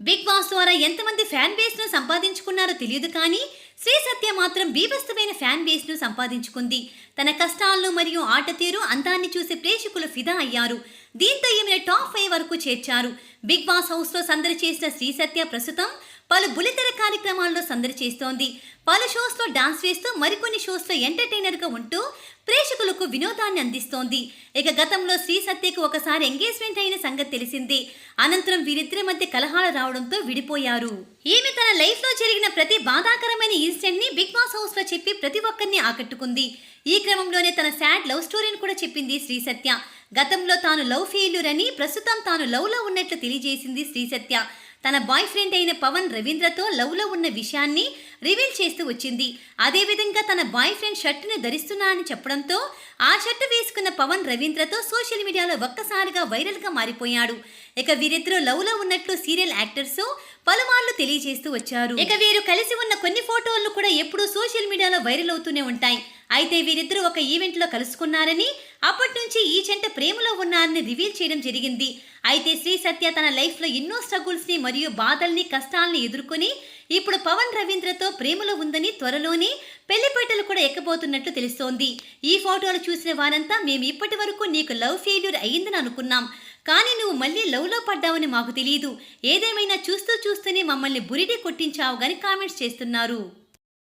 Big boss ద్వారా ఎంతమంది fan base ను సంపాదించుకున్నారో తెలియదు కానీ శ్రీ సత్య మాత్రం బీభత్సమైన ఫ్యాన్ బేస్ ను సంపాదించుకుంది. తన కష్టాలను మరియు ఆట తీరు అందాన్ని చూసి ప్రేక్షకులు ఫిదా అయ్యారు. దీంతో ఈమెను టాప్ 5 వరకు చేర్చారు. బిగ్ బాస్ హౌస్ లో సందడి చేసిన శ్రీ సత్య ప్రస్తుతం పలు బుల్లితెర కార్యక్రమాల్లో సందడి చేస్తోంది. పలు షోస్ లో డాన్స్ వేస్తూ మరికొన్ని షోస్ లో ఎంటర్టైనర్ గా ఉంటూ ప్రేక్షకులకు వినోదాన్ని అందిస్తోంది. ఇక గతంలో శ్రీ సత్యకు ఒకసారి ఎంగేజ్మెంట్ అయిన సంగతి తెలిసింది. అనంతరం వీరిద్దరి మధ్య కలహాలు రావడంతో విడిపోయారు. ఈమె తన లైఫ్ లో జరిగిన ప్రతి బాధాకరమైన ఇన్సిడెంట్ ని బిగ్ బాస్ హౌస్ లో చెప్పి ప్రతి ఒక్కరిని ఆకట్టుకుంది. ఈ క్రమంలోనే తన సాడ్ లవ్ స్టోరీని కూడా చెప్పింది శ్రీ సత్య. గతంలో తాను లవ్ ఫెయిల్యూర్ అని, ప్రస్తుతం తాను లవ్ లో ఉన్నట్లు తెలియజేసింది శ్రీ సత్య. తన బాయ్ ఫ్రెండ్ అయిన పవన్ రవీంద్రతో లవ్ లో ఉన్న విషయాన్ని రివీల్ చేస్తూ వచ్చింది. అదేవిధంగా తన బాయ్ ఫ్రెండ్ షర్టుని ధరిస్తున్నా అని చెప్పడంతో ఆ షర్టు వేసుకున్న పవన్ రవీంద్రతో సోషల్ మీడియాలో ఒక్కసారిగా వైరల్ గా మారిపోయాడు. ఇక వీరిద్దరూ లవ్ లో ఉన్నట్లు సీరియల్ యాక్టర్స్ పలుమార్లు తెలియజేస్తూ వచ్చారు. ఇక వీరు కలిసి ఉన్న కొన్ని ఫోటోలు కూడా ఎప్పుడూ సోషల్ మీడియాలో వైరల్ అవుతూనే ఉంటాయి. అయితే వీరిద్దరూ ఒక ఈవెంట్ లో కలుసుకున్నారని, అప్పటి నుంచి ఈ జంట ప్రేమలో ఉన్నారని రివీల్ చేయడం జరిగింది. అయితే శ్రీ సత్య తన లైఫ్ లో ఎన్నో స్ట్రగుల్స్ ని మరియు బాధల్ని, కష్టాలని ఎదుర్కొని ఇప్పుడు పవన్ రవీంద్రతో ప్రేమలో ఉందని, త్వరలోనే పెళ్లిపేటలు కూడా ఎక్కబోతున్నట్లు తెలుస్తోంది. ఈ ఫోటోలు చూసిన వారంతా మేము ఇప్పటి వరకు నీకు లవ్ ఫెయిల్యూర్ అయ్యిందని అనుకున్నాం, కానీ నువ్వు మళ్ళీ లవ్ లో పడ్డావని మాకు తెలియదు. ఏదేమైనా చూస్తూనే మమ్మల్ని బురిడి కొట్టించావు గాని కామెంట్స్ చేస్తున్నారు.